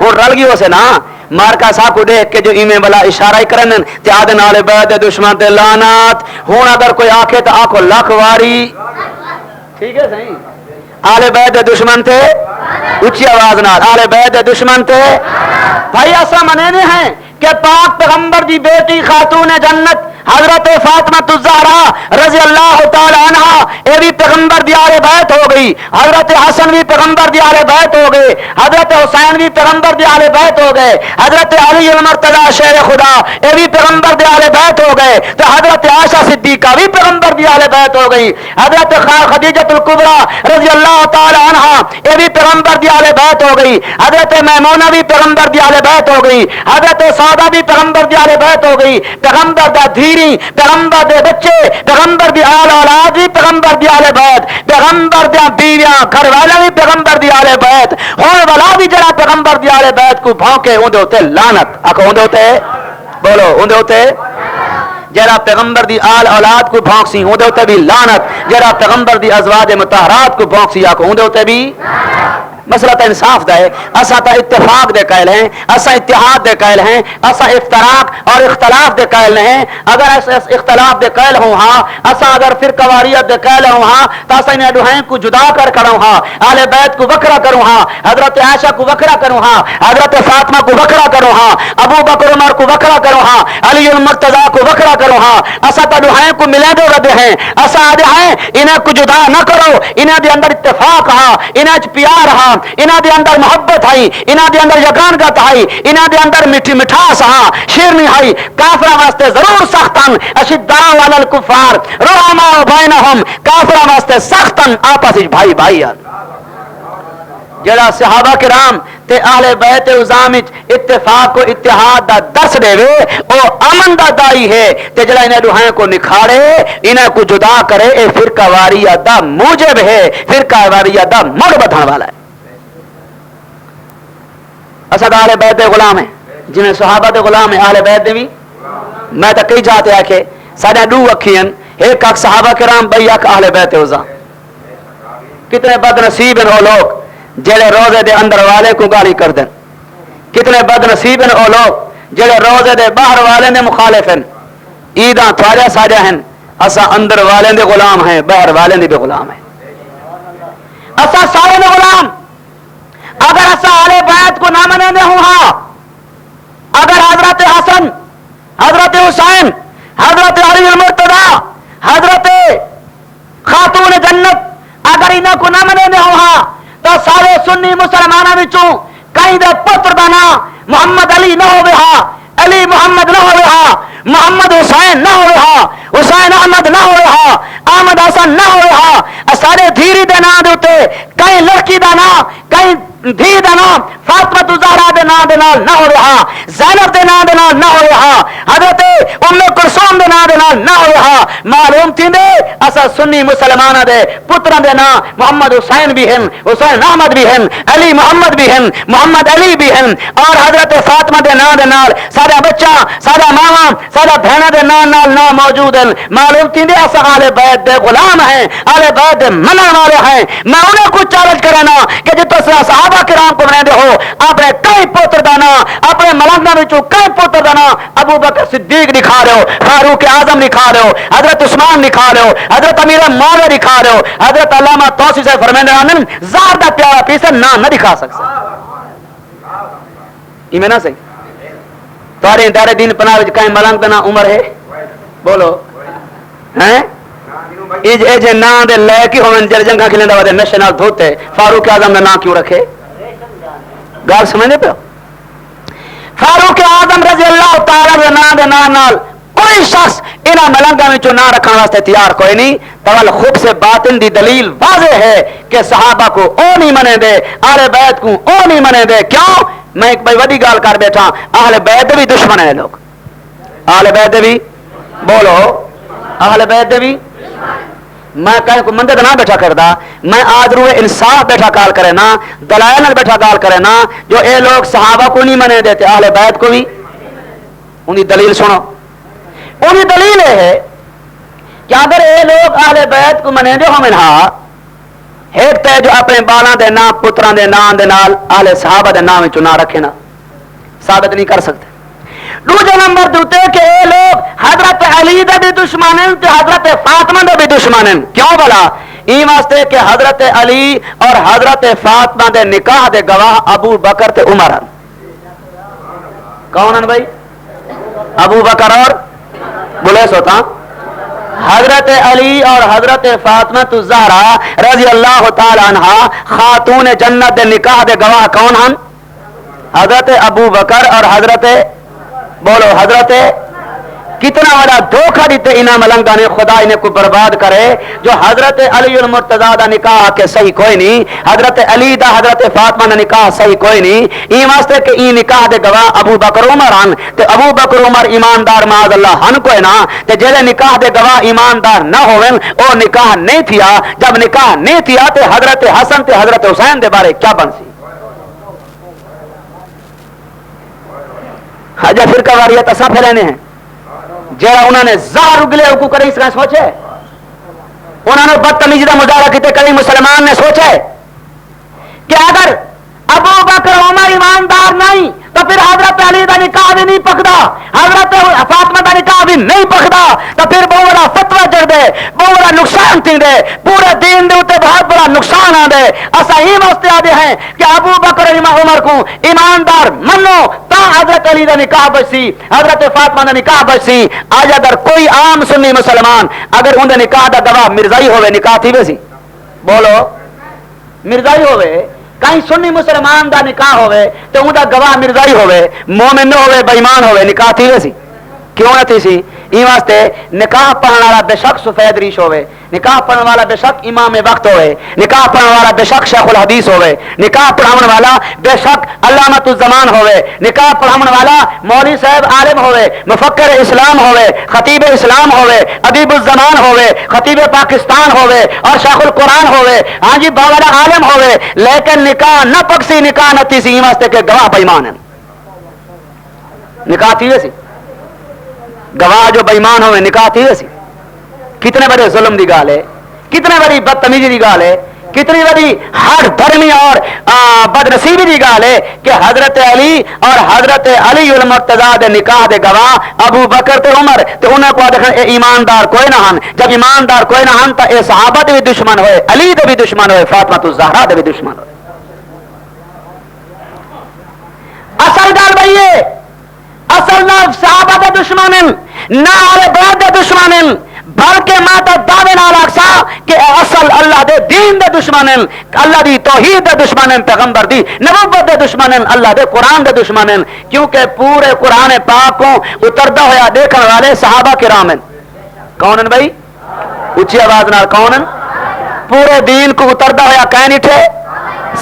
ہن رل گئی ہو سے نا. مارکا صاحب کو دیکھ کے جو ایمیں بلا اشارہ کرن تے آدن آل بیت دے دشمن تے لعنت. ہن اگر کوئی آکھے تو آکھو لکھ واری, ٹھیک ہے صحیح. آل بیت دے دشمن تھے, اچھی آواز نال, آل بیت دے دشمن تھے. بھائی ایسا منینے ہیں کہ پاک پیغمبر دی بیٹی خاتون جنت حضرت فاطمہ الزہرا رضی اللہ تعالی عنہ یہ بھی پیغمبر دی آل بیت ہو گئی، حضرت حسن بھی پیغمبر دی آل بیت ہو گئے، حضرت حسین بھی پیغمبر دی آل بیت ہو گئے، حضرت علی المرتضی شیر خدا یہ بھی پیغمبر دی آل بیت ہو گئے، تو حضرت عائشہ صدیقہ بھی پیغمبر دی آل بیت ہو گئی، حضرت خدیجہ الکبریٰ رضی اللہ تعالی عنہ یہ بھی پیغمبر دی آل بیت ہو گئی، حضرت میمونہ بھی پیغمبر دی آل بیت ہو گئی، حضرت سعدہ بھی پیغمبر دی آل بیت ہو گئی، پیغمبر دا دھیری، پیغمبر دے بچے، پیغمبر دی آل اولاد بھی پیغمبر دی آل بیت، پیغمبر دیا بیویاں گھر والا بھی پیغمبر دی آل بیت، ہون والا بھی جڑا پیغمبر دی آل بیت کو بھونکے اون دے اوتے لعنت، آکھو اون دے اوتے بولو، اون دے اوتے جڑا پیغمبر دی آل اولاد کو بھونکسی اون دے اوتے بھی لعنت، جڑا پیغمبر دی ازواج مطہرات کو بھونکسی آکھو اون دے اوتے بھی مسئلہ تو انصاف دا ہے، اسا تو اتفاق دے قائل ہیں، اسا اتحاد دے قائل ہیں، اسا افتراق اور اختلاف دے قائل ہیں، اگر اس اختلاف دے قائل ہوں ہاں، اسا اگر فرقہ واریت دے قائل ہوں ہاں تو اسا انہیں دوہیں کو جدا کر کروں ہاں، اہل بیت کو وکرا کروں ہاں، حضرت عائشہ کو وکرا کروں ہاں، حضرت فاطمہ کو وکرا کروں ہاں، ابو بکر عمر کو وکرا کروں ہاں، علی المرتضی کو وکرا کروں ہاں، اسا تو دوہیں کو ملے دے رہے ہیں، اسا آدھے ہیں انہیں کو جدا نہ کرو، انہیں دے اندر اتفاق ہاں، انہیں پیار ہاں، انہاں دے اندر محبت ہے، انہاں دے اندر یگانگت ہے، انہاں دے اندر میٹھی مٹھاس ہاں، شیرنی ہے، کافرہ واسطے ضرور سختن اشداء علی الکفار رحماء بینہم، کافرہ واسطے سختن آپس بھائی بھائی ہیں۔ جڑا صحابہ کرام تے اہل بیت عظام اتفاق و اتحاد دا درس دے وے او امن دا دائی ہے، تے جڑا انہیں دوہائیں کو نکھارے انہیں کو جدا کرے اے فرقہ واریت دا موجب ہے، فرقہ واریت دا مڑ بدھان والا ہے۔ اسد اہل بیت دے غلام ہیں، جنہیں صحابہ دے غلام ہیں، اہل بیت دے بھی میں تو کئی جاتے ہیں کہ سارے دو اکھی ہیں، ایک اک صحابہ کرام بئی اک اہل بیت عظام۔ کتنے بد نصیب ہیں وہ لوگ جڑے روزے دے اندر والے کو گالی کر دیں، کتنے بد نصیب ہیں وہ لوگ جڑے روزے دے باہر والے نے مخالف ہیں، عیداں تھوڑے ساجا ہیں، اسا اندر والے دے غلام ہیں، باہر والے دے بھی غلام ہیں، اسا سارے دے غلام۔ اگر ایسا اہل بیت کو نہ منانے ہوں ہاں، اگر حضرت حسن، حضرت حسین، حضرت علی المرتضی، حضرت خاتون جنت اگر انہوں کو نہ منانے ہوں ہاں تو سارے سنی مسلمانوں وچوں کہیں دے پتر دا نام محمد علی نہ ہوئے ہاں، علی محمد نہ ہوئے ہاں، محمد حسین نہ ہوئے ہاں، حسین احمد نہ ہوئے ہاں، احمد حسن نہ ہوئے ہاں، سارے دھیری دے نام دے اوتے کہیں لڑکی دا نام، کہیں دھی دا نام فاطمہ الزہرا دے نام دے نال نہ ہو رہا، زینب دے نام دے نال نہ ہو رہا، حضرت ام کلثوم دے نام دے نال نہ ہو رہا، معلوم تھی دے اسا سنی مسلمانہ دے پتران دے نام محمد حسین بھی ہیں، حسین احمد بھی ہیں، علی محمد بھی ہیں، محمد علی بھی ہیں، اور حضرت فاطمہ دے نام دے نال سارا بچہ، سارا ماما، سارا بہنہ دے نام نال نام موجود ہیں۔ معلوم تھی دے اسا اہل بیت دے غلام ہیں، اہل بیت دے منع والے ہیں۔ میں انہیں کو چیلنج کرنا کہ جتوں سے صحابہ کرام کو بنے دے ہو اپنے کئی پوتر دانا، اپنے ملنگا وچوں کئی پوتر دانا ابو بکر صدیق دکھا رہے ہو، فاروق اعظم دکھا رہے ہو، حضرت عثمان دکھا رہے ہو، حضرت امیر معاویہ دکھا رہے ہو، حضرت علامہ توسی سے فرماندے ہیں زہر دا پیالہ پیسے نہ دکھا سکتے۔ ایمیں نہ صحیح تارے دار دین پناہ وچ کہیں ملنگ دا نا عمر ہے بولو ہیں ایجے نام دے لے کی ہوئن جنگاں کھلیں دا ودے نشے نال دھوتے فاروق اعظم دا نام کیوں رکھے؟ گال سمجھنے پہ فاروق اعظم رضی اللہ تعالی نام دے نام نال کوئی شخص انہاں ملنگاں وچوں نہ رکھن واسطے تیار کوئی نہیں۔ تول خوب سے باطن دی دلیل واضح ہے کہ صحابہ کو او نہیں منے دے، اہل بیت کو او نہیں منے دے۔ کیوں؟ میں ایک بڑی وڈی گال کر بیٹھا، اہل بیت بھی دشمن ہیں لوگ، اہل بیت بھی بولو، اہل بیت بھی میں کہیں کو مندے نہ بیٹھا کردا، میں آج روح انصاف بیٹھا کال کرے نا، دلائل نہ بیٹھا کال کرے نا، جو اے لوگ صحابہ کو نہیں منے دیتے اہل بیت کو بھی انہی دلیل سنو۔ انہی دلیل ہے کہ اگر اے لوگ اہل بیت کو منے دے ہو منہا ایک تے جو اپنے بالاں دے نام پتران دے نام دے نال اہل صحابہ دے نام وچوں نہ رکھے نا ثابت نہیں کر سکتے۔ دوسرے نمبر دوتے کہ اے لوگ حضرت علی دے بھی دشمن ہیں تے حضرت فاطمہ دے بھی دشمن ہیں۔ کیوں بلا؟ ای واسطے کہ حضرت علی اور حضرت فاطمہ دے نکاح دے گواہ ابو بکر تے عمر ہیں۔ کون ہیں بھائی؟ ابو بکر اور بولے سوتا حضرت علی اور حضرت فاطمہ الزہرا رضی اللہ تعالی عنہ خاتون جنت دے نکاح دے گواہ کون ہن؟ حضرت ابو بکر اور حضرت بولو حضرت کتنا بڑا دھوکہ دیتے انہاں ملنگا نے خدا انہیں کو برباد کرے جو حضرت علی المرتضی دا نکاح کے صحیح کوئی نہیں حضرت علی دا حضرت فاطمہ دا نکاح صحیح کوئی نہیں این واسطے کہ این نکاح دے گواہ ابو بکر عمر ہن تے ابو بکر عمر ایماندار معاذ اللہ ہن کوئی نہ تے جڑے نکاح دے گواہ ایماندار نہ ہوون او نکاح نہیں تھیا جب نکاح نہیں تھیا تے حضرت حسن تے حضرت حسین دے بارے کیا بن سی حاجہ فرقہ واریت اساں پھیلانے ہیں جہاں انہوں نے زہر اگلے حقوق کرے اس طرح سوچے انہوں نے بدتمیزی کا مظاہرہ کیتے کئی مسلمان نے سوچے کہ اگر ابو بکر عمر ایماندار نہیں تو پھر حضرت علی دا نکاح بھی نہیں پکدا حضرت فاطمہ دا نکاح بھی نہیں پکدا تو پھر بہت بڑا فتوی چڑھ دے بہت بڑا نقصان تھی دے پورے دین دے اوتے بہت بڑا نقصان آ دے اسا ہی واسطے آدے ہیں کہ ابو بکر عمر کو ایماندار منو تا حضرت علی دا نکاح بچسی حضرت فاطمہ دا نکاح بچسی آج اگر کوئی عام سنی مسلمان اگر ان دے نکاح دا گواہ مرزائی ہوئے نکاح تھی ویسی بولو مرزائی ہوئے کہیں سنی مسلمان دا نکاح ہوئے تو ان دا گواہ مرزائی ہوئے مومن نہ ہوئے بےمان ہوئے نکاح تھی ویسی کیوں نہ تھی سی این واسطے نکاح پڑھنے والا بے شک سفید ریش ہوئے نکاح پڑھنے والا بے شک امام وقت ہوئے نکاح پڑھنے والا بے شک شیخ الحدیث ہوئے نکاح پڑھانے والا بے شک علامۃ الزمان ہوئے نکاح پڑھانے والا مولوی صاحب عالم ہوئے مفکر اسلام ہوئے خطیب اسلام ہوئے ادیب الزمان ہوئے خطیب پاکستان ہوئے اور شیخ القرآن ہوئے ہاں جی باولا عالم ہوئے لیکن نکاح نہ پکسی نکاح نہ تھی سی این واسطے کہ گواہ بےمان ہیں نکاح تھی ویسی گواہ جو بےمان ہوئے نکاح تھی ویسی کتنے بڑے ظلم دی گال ہے کتنے بڑی بدتمیزی دی گال ہے کتنی بڑی ہر دھرمی اور بدنصیبی دی گال ہے کہ حضرت علی اور حضرت علی المرتضی دے نکاح دے گواہ ابو بکر تے عمر تے انہاں کو دیکھن اے ایماندار کوئی نہ ہن جب ایماندار کوئی نہ ہن تا اے صحابہ دے بھی دشمن ہوئے علی دے بھی دشمن ہوئے فاطمہ الزہرا دے بھی دشمن ہوئے اصل گل بھئی ہے اصل نہ صحابہ دے دشمن نہ اہل بیت دے دشمن بلکہ میں تو دعوے نال آکھسا کہ اصل اللہ دے دین دے دشمن اللہ دی توحید دے دشمن پیغمبر دی نبوت دے دشمن اللہ دے قرآن دے دشمن کیونکہ پورے قرآن پاک کو اتردا ہویا دیکھنے والے صحابہ کرام ہیں کون ہیں بھائی اونچی آواز نال کون ہیں پورے دین کو اتردا ہویا کہیں نٹھے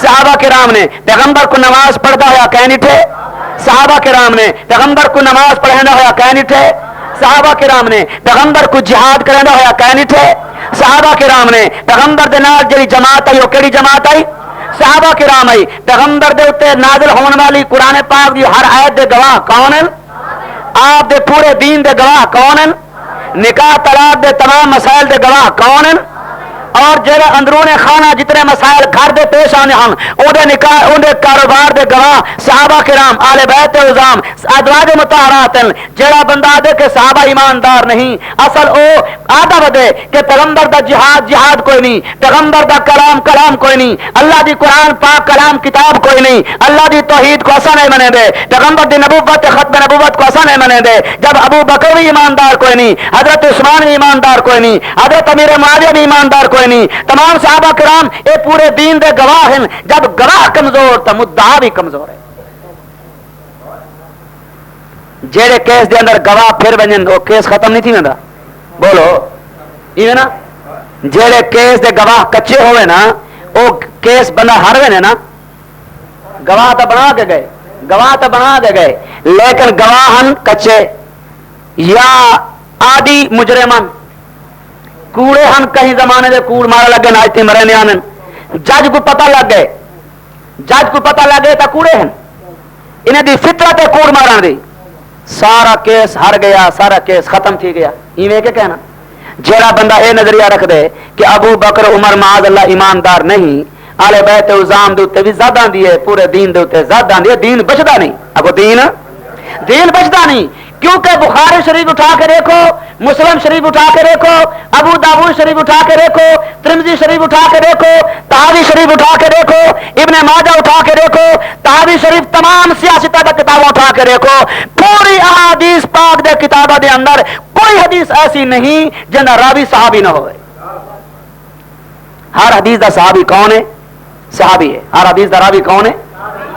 صحابہ کرام نے پیغمبر کو نماز پڑھدا ہویا کہیں نٹھے صحابہ کرام نے پیغمبر کو نماز پڑھنا ہویا کہیں نٹھے صحابہ کرام نے پیغمبر کو جہاد کرنا ہویا کہیں نٹھے صحابہ کرام نے پیغمبر دے نال جڑی جماعت آئی وہ کیڑی جماعت آئی صحابہ کرام آئی پیغمبر دے اوتے نازل ہون والی قرآن پاک دی ہر آیت دے گواہ کون ہیں آپ دے پورے دین دے گواہ کون ہیں نکاح طلاق دے تمام مسائل دے گواہ کون ہیں اور جڑے اندرون خانہ جتنے مسائل گھر دے پیش آنے ہن او دے نکاح او دے کاروبار دے گواہ صحابہ کرام آل بیت عظام ازواج مطہرات جڑا بندہ دے کہ صحابہ ایماندار نہیں اصل او آدھا بدے کہ پیغمبر دا جہاد کوئی نہیں پیغمبر دا کلام کوئی نہیں اللہ دی قرآن پاک کلام کتاب کوئی نہیں اللہ دی توحید کو اسا نہیں منے دے پیغمبر دی نبوت ختم نبوت کو اسا نہیں منے دے جب ابو بکر بھی ایماندار کوئی نہیں حضرت عثمان بھی ایماندار کوئی نہیں حضرت امیر معاویہ بھی ایماندار کوئی نہیں تمام صحابہ کرام اے پورے دین دے گواہ ہیں جب گواہ کمزور تو مدعا بھی کمزور ہے جیڑے کیس دے اندر گواہ پھر بنن وہ کیس ختم نہیں تھی ویندا بولو ایویں نا جیڑے کیس دے گواہ کچے ہوئے نا او کیس بندہ ہر وینے نا گواہ تو بنا کے گئے لیکن گواہن کچے یا آدی مجرمن کوڑے ہم کہیں زمانے دے کوڑ مارا لگے نا اتنے مرے نہیں آنن جج کو پتہ لگ گئے تا کوڑے ہیں انہیں دی فطرت کوڑ مارا دی سارا کیس ہر گیا سارا کیس ختم تھی گیا ایویں کہ کہنا جیڑا بندہ اے نظریہ رکھ دے کہ ابو بکر عمر معاذ اللہ ایماندار نہیں آل بیت عظام دے اوتے بھی زیادہ دیے پورے دین دے اوتے زیادہ دیے دین بچدا نہیں اگو دین بچدا نہیں کیونکہ بخاری شریف اٹھا کے دیکھو مسلم شریف اٹھا کے دیکھو ابو داؤد شریف اٹھا کے دیکھو ترمذی شریف اٹھا کے دیکھو طحاوی شریف اٹھا کے دیکھو ابن ماجہ اٹھا کے دیکھو طحاوی شریف تمام سیاستہ دا کتابوں اٹھا کے دیکھو پوری احادیث پاک دے کتابوں کے اندر کوئی حدیث ایسی نہیں جن کا راوی صحابی نہ ہوئے. ہر حدیث دا صحابی کون ہے؟ صحابی ہے. ہر حدیث دا راوی کون ہے؟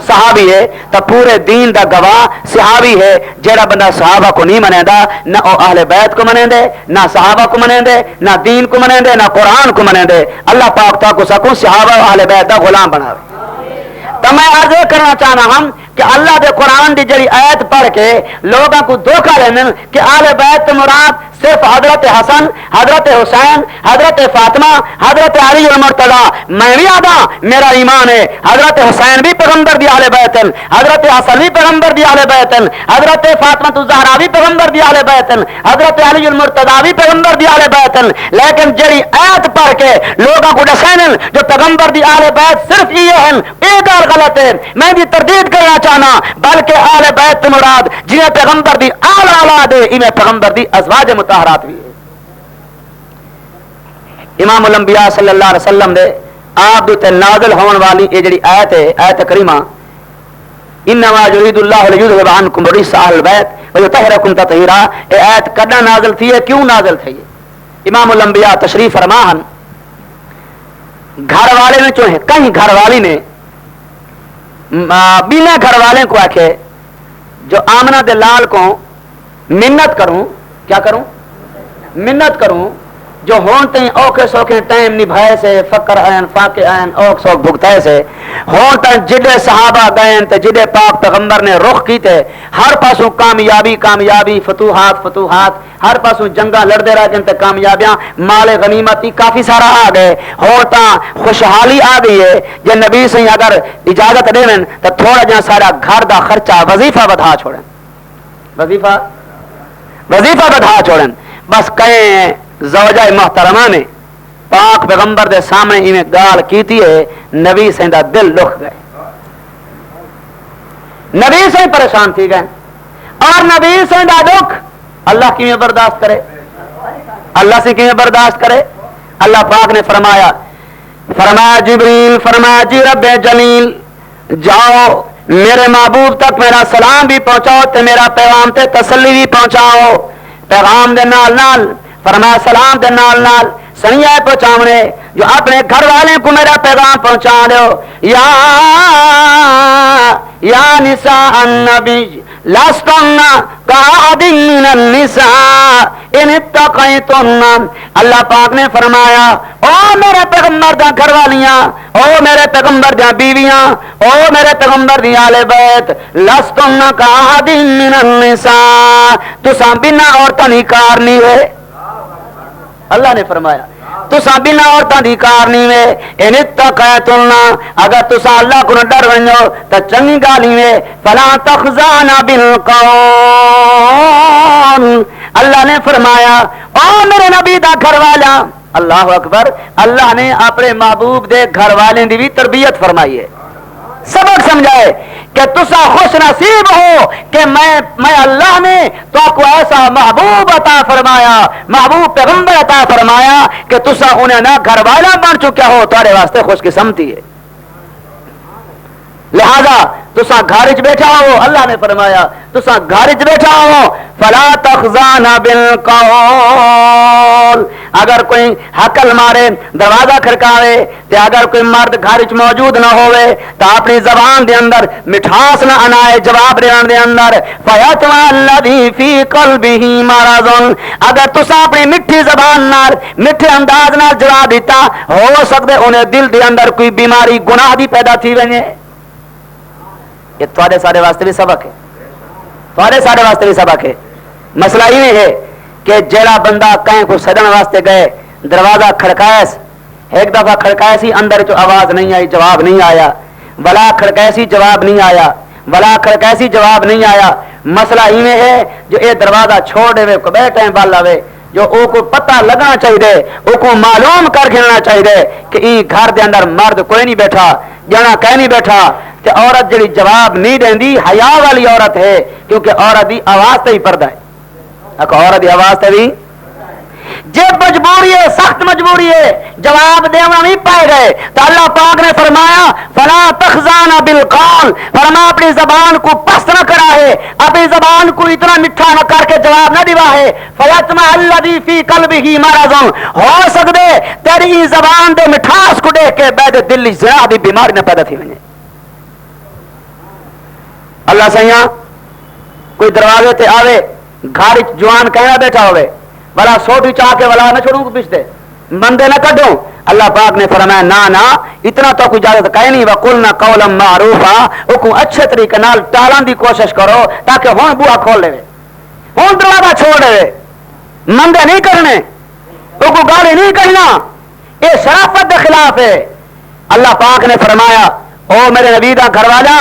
صحابی ہے. تو پورے دین دا گواہ صحابی ہے. جیڑا بندہ صحابہ کو نہیں منے دا نہ او اہل بیت کو منے دے، نہ صحابہ کو منے دے، نہ دین کو منے دے، نہ قرآن کو منے دے. اللہ پاک تا کو سکوں صحابہ و اہل بیت دا غلام بنا. تو میں عرض کرنا چاہنا ہم کہ اللہ دے قرآن دی جڑی آیت پڑھ کے لوگوں کو دھوکہ لینے کہ اہل بیت مراد صرف حضرت حسن، حضرت حسین، حضرت فاطمہ، حضرت علی المرتضی. میں بھی آدھا میرا ایمان ہے حضرت حسین بھی پیغمبر دی اہل بیت ہیں، حضرت حسن بھی پیغمبر دی اہل بیت ہیں، حضرت فاطمہ الزہرا بھی پیغمبر دی اہل بیت ہیں، حضرت علی المرتضی بھی پیغمبر دی اہل بیت ہیں. لیکن جڑی آیت پڑھ کے لوگوں کو دسین جو پیغمبر دی اہل بیت صرف یہ ہیں، یہ گل غلط ہے. میں بھی تردید کرنا چاہنا بلکہ اہل بیت مراد جنہیں پیغمبر دی اعلی اولاد ہے، انہیں پیغمبر دی ازواج مطہرات بھی ہے. امام الانبیاء صلی اللہ علیہ وسلم دے آپ دے نازل ہون والی یہ جڑی آیت ہے، آیت کریمہ انما یرید اللہ لیذھب عنکم الرجس اہل البیت ویطہرکم تطہیرا، یہ آیت کدا نازل تھی ہے، کیوں نازل تھی ہے؟ امام الانبیاء تشریف فرماہن گھر والے نے چوہے کہیں گھر والی نے بینا گھر والے کو آکھے جو آمنہ دے لال کو منت کروں، کیا کروں؟ منت کروں جو ہون تین اوکھے سوکھے ٹائم نبھائے سے فقر آئین فاقے آئین اوکھ سوکھ بھگتائے سے ہون تین جدے صحابہ گئن تے جدے پاک پیغمبر نے رخ کی تے ہر پاسوں کامیابی کامیابی فتوحات فتوحات ہر پاسوں جنگاں لڑدے رہ جن تے کامیابیاں مال غنیمتی کافی سارا آ گئے ہون تاں خوشحالی آ گئی ہے. جے نبی سے اگر اجازت دے ون تو تھوڑا جہاں سارا گھر دا خرچہ وظیفہ بدھا چھوڑیں، وظیفہ بدھا چھوڑیں. بس کہیں زوجہ محترمہ نے پاک پیغمبر دے سامنے انہیں گال کیتی ہے، نبی سے دا دل لکھ گئے، نبی سے پریشان تھی گئے. اور نبی سے دا دکھ اللہ کی میں برداشت کرے، اللہ سے کی میں برداشت کرے. اللہ پاک نے فرمایا جبریل فرمایا جی رب جلیل جاؤ میرے محبوب تک میرا سلام بھی پہنچاؤ تے میرا پیغام تے تسلی بھی پہنچاؤ. پیغام دے نال نال فرمایا سلام دے نال نال سنیا پہنچاونے جو اپنے گھر والے کو میرا پیغام پہنچا دو. یا نساء النبی لستن کاحد من النساء ان اتقیتن. اللہ پاک نے فرمایا او میرے پیغمبر دا گھر والیاں، او میرے پیغمبر دا بیویاں، او میرے پیغمبر دی آل بیت لستن کاحد من النساء تساں بنا عورتاں دی کار نہیں ہوئے. اللہ نے فرمایا تساں بنا عورتاں دی کار نہیں وے. ان اتقیتن اگر تساں اللہ کو ڈر ونجو تے چنگی گل ہی وے. فلا تخزان بالقول. اللہ نے فرمایا او میرے نبی دا گھر والا، اللہ اکبر، اللہ نے اپنے محبوب دے گھر والے دی بھی تربیت فرمائی ہے، سبق سمجھائے کہ تسا خوش نصیب ہو کہ میں اللہ نے تو کو ایسا محبوب عطا فرمایا، محبوب پیغمبر عطا فرمایا کہ تسا انہیں نہ گھر والا بن چکے ہو، تمہارے واسطے خوش قسمتی ہے. لہذا تسا گھر وچ بیٹھا ہو، اللہ نے فرمایا تسا گھر وچ بیٹھا ہو فلا تخزان بالقول. اگر کوئی حقل مارے دروازہ کھڑکاوے تے اگر کوئی مرد گھر وچ موجود نہ ہوئے تو اپنی زبان دے اندر مٹھاس نہ انائے جواب دین دے اندر فیتوا الذی فی قلبہ مرض. اگر تسا اپنی میٹھی زبان نال میٹھے انداز نال جواب دیتا ہو سکدے انہیں دل دے اندر کوئی بیماری گناہ دی پیدا تھی ونے. یہ تھوڑے سارے واسطے بھی سبق ہے، تھوڑے سارے واسطے بھی سبق ہے. مسئلہ یہ ہے کہ جیڑا بندہ کہیں کو سدن واسطے گئے دروازہ کھڑکایا، ایک دفعہ کھڑکایا سی اندر جو آواز نہیں آئی جواب نہیں آیا، بلا کھڑکایا سی جواب نہیں آیا، بلا کھڑکایا سی جواب نہیں آیا. مسئلہ یہ ہے جو یہ دروازہ چھوڑ دے کو بیٹھے بال آوے جو او کو پتہ لگنا چاہیے، او کو معلوم کر گھننا چاہیے کہ ای گھر دے اندر مرد کوئی نہیں بیٹھا، جنا کہیں نہیں بیٹھا. تے عورت جڑی جواب نہیں دیندی حیا والی عورت ہے، کیونکہ عورت دی آواز تے ہی پردہ ہے. عورت دی آواز تے بھی جے مجبوری ہے، سخت مجبوری ہے، جواب دینا نہیں پائے گئے تو اللہ پاک نے فرمایا فلا تخزان بالقول، فرما اپنی زبان کو پست نہ کرا ہے، اپنی زبان کو اتنا میٹھا نہ کر کے جواب نہ دیوا ہے، فیطمع الذی فی قلبہ مرض، ہو سکدے تیری زبان دے مٹھاس کو دیکھ کے بے دل زنا دی بیماری نہ پیدا تھی ونے۔ اللہ سیاں کوئی دروازے تے آوے گھر جوان کہنا بیٹھا ہوئے والا سوٹی چاہ کے والا نہ چھوڑوں کو پچھتے بندے نہ کڈوں، اللہ پاک نے فرمایا نا اتنا تو کوئی اجازت کہے نہیں، وقلنا قولا معروفا، کو اچھے طریقے نال ٹالن دی کوشش کرو تاکہ ہن بوہا کھول لے، ہن دروازہ چھوڑ دے، مندے نہیں کرنے، کو گالی نہیں کرنا، یہ شرافت کے خلاف ہے۔ اللہ پاک نے فرمایا او میرے نبی دا گھر والا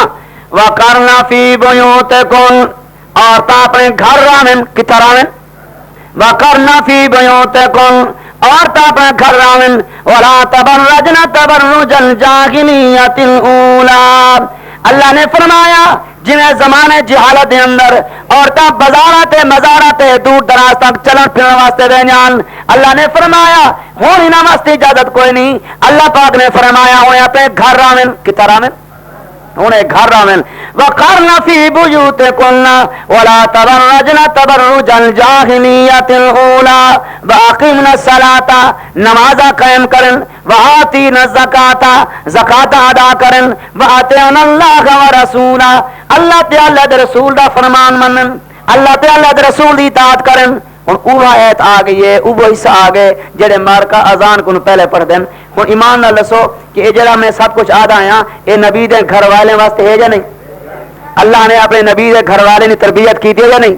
وَقَرْنَ فِي بُيُوتِكُنَّ، عورتاں اپنے گھر راوین کتھا راوین، وَقَرْنَ فِي بُيُوتِكُنَّ، عورتاں اپنے گھر راوین وَلَا تَبَرَّجْنَ تَبَرُّجَ الْجَاهِلِيَّةِ الْأُولَىٰ، اللہ نے فرمایا جنہیں زمانے جہالت دے اندر عورتاں بازاراں مزاراں دور دراز تک چلن پھرن واسطے رہنیاں، اللہ نے فرمایا ہن انہاں واسطے اجازت کوئی نہیں، اللہ پاک نے فرمایا ہن اپنے گھر راوین کتھا راوین، انہیں گھر راوین وَقَرْنَ فِي بُيُوتِكُنَّ وَلَا تَبَرَّجْنَ تَبَرُّجَ الْجَاهِلِيَّةِ الْأُولَىٰ وَأَقِمْنَ الصَّلَاةَ، نمازہ قائم کرن، وَآتِينَ الزَّكَاةَ، زکات ادا کرن، وَأَطِعْنَ اللَّهَ وَرَسُولَهُ، اللہ تعالی دے رسول دا فرمان منن، اللہ تعالی دے رسول دی اطاعت کرن۔ ہن وہ آیت آ گئی ہے، وہ حصہ آ گئے جڑے مار کا اذان کو پہلے پڑھ دین۔ ہن ایمان نال دسو کہ یہ جڑا میں سب کچھ آدا آیا یہ نبی دے گھر والے واسطے ہے یا نہیں؟ اللہ نے اپنے نبی دے گھر والے نے تربیت کی تھی یا نہیں؟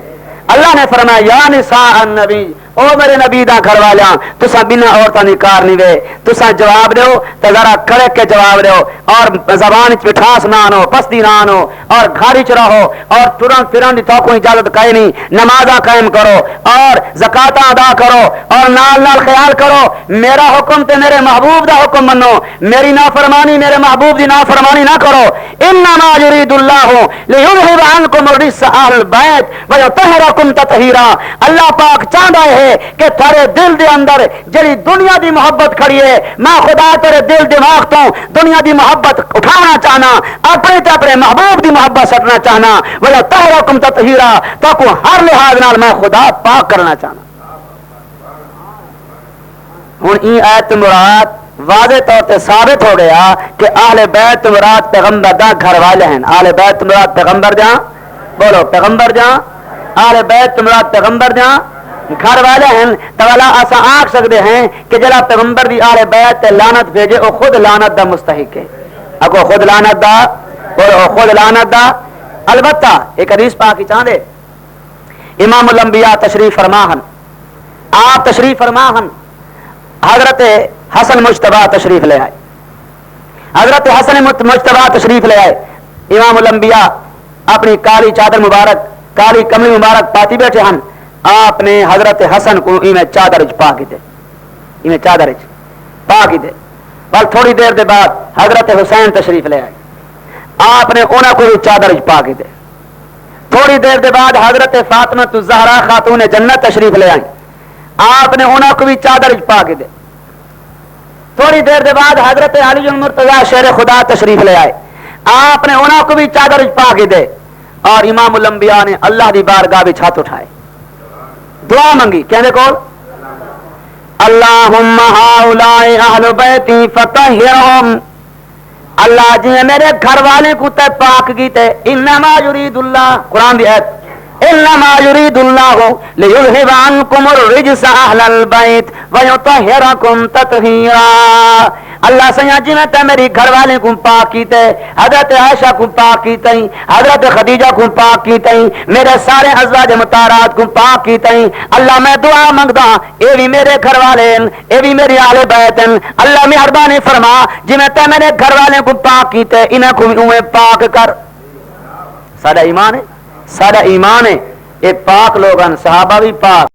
اللہ نے فرمایا یا نساء النبی، او میرے نبی دا گھر والیاں تساں بنا عورتاں دی کار نہیں وے، تساں جواب دیو تے ذرا کڑک کے جواب دیو، اور زبان وچ مٹھاس نہ آنو، پستی نہ آنو، اور گھر وچ رہو، اور ٹرن پھرن دی تو کوئی اجازت کہیں نہیں، نمازاں قائم کرو اور زکاتاں ادا کرو، اور نال نال خیال کرو میرا حکم تے میرے محبوب دا حکم منو، میری نافرمانی میرے محبوب دی نافرمانی نہ کرو۔ انما یرید اللہ لیذھب عنکم الرجس اہل البیت ویطہرکم تطہیرا، اللہ پاک چاہتا ہے کہ تھارے دل دے اندر جڑی دنیا دی محبت کھڑی ہے، میں خدا تیرے دل دماغ تو دنیا دی محبت اٹھانا چاہنا، اپنے تے اپنے محبوب دی محبت سٹنا چاہنا، ویطہرکم تطہیرا، تاکہ ہر لحاظ نال میں خدا پاک کرنا چاہنا۔ ہن این آیت مراد واضح طور تے ثابت ہو گیا کہ اہل بیت مراد پیغمبر دا گھر والے ہیں، اہل بیت مراد پیغمبر جہاں، بولو پیغمبر جہاں، اہل بیت مراد پیغمبر جہاں گھر والے ہیں، تو اللہ ایسا آکھ سکتے ہیں کہ جلا پیغمبر دی اہل بیت تے لعنت بھیجے او خود لعنت دا مستحق ہے، اگو خود لعنت دا، بولو خود لعنت دا۔ البتہ ایک حدیث پاک چاہ دے امام الانبیاء تشریف فرماہن، آپ تشریف فرماہن، حضرت حسن مجتبی تشریف لے آئے، حضرت حسن مجتبی تشریف لے آئے، امام الانبیاء اپنی کالی چادر مبارک کالی کملی مبارک پاتی بیٹھے ہن، آپ نے حضرت حسن کو ایویں چادر وچ پا کے دے، ایویں چادر وچ پا کے دے، بل تھوڑی دیر دے بعد حضرت حسین تشریف لے آئے، آپ نے انہاں کو چادر وچ پا کے دے، تھوڑی دیر دے بعد حضرت فاطمہ الزہرا خاتون جنت تشریف لے آئی، آپ نے انہاں کو بھی چادر وچ پا کے دے، تھوڑی دیر دے بعد حضرت علی المرتضی شیر خدا تشریف لے آئے، آپ نے انہاں کو بھی چادر وچ پا کے دے، اور امام الانبیاء نے اللہ دی بارگاہ وچ ہاتھ اٹھائے، دعا منگی، کہندے کول اللہم ہؤلاء اہل بیتی فطہرہم، اللہ جی میرے گھر والے کو تے پاک کیتے، انما یرید اللہ، قرآن دی آیت، انما یرید اللہ لیذھب عنکم الرجس اہل البیت ویطہرکم تطہیرا، اللہ سیاں جی میں تے میری گھر والے کو پاک کیتے، حضرت عائشہ کو پاک کیتے، حضرت خدیجہ کو پاک کیتے، میرے سارے ازواج مطہرات کو پاک کیتے، اللہ میں دعا منگدا اے بھی میرے گھر والے ہیں، اے بھی میرے اہل بیت ہیں، اللہ مہربانی فرما جی میں تے میرے گھر والے کو پاک کیتے انہاں کو بھی اوے پاک کر۔ ساڈا ایمان ہے، ساڈا ایمان ہے، یہ پاک لوگ ہیں، صحابہ بھی پاک۔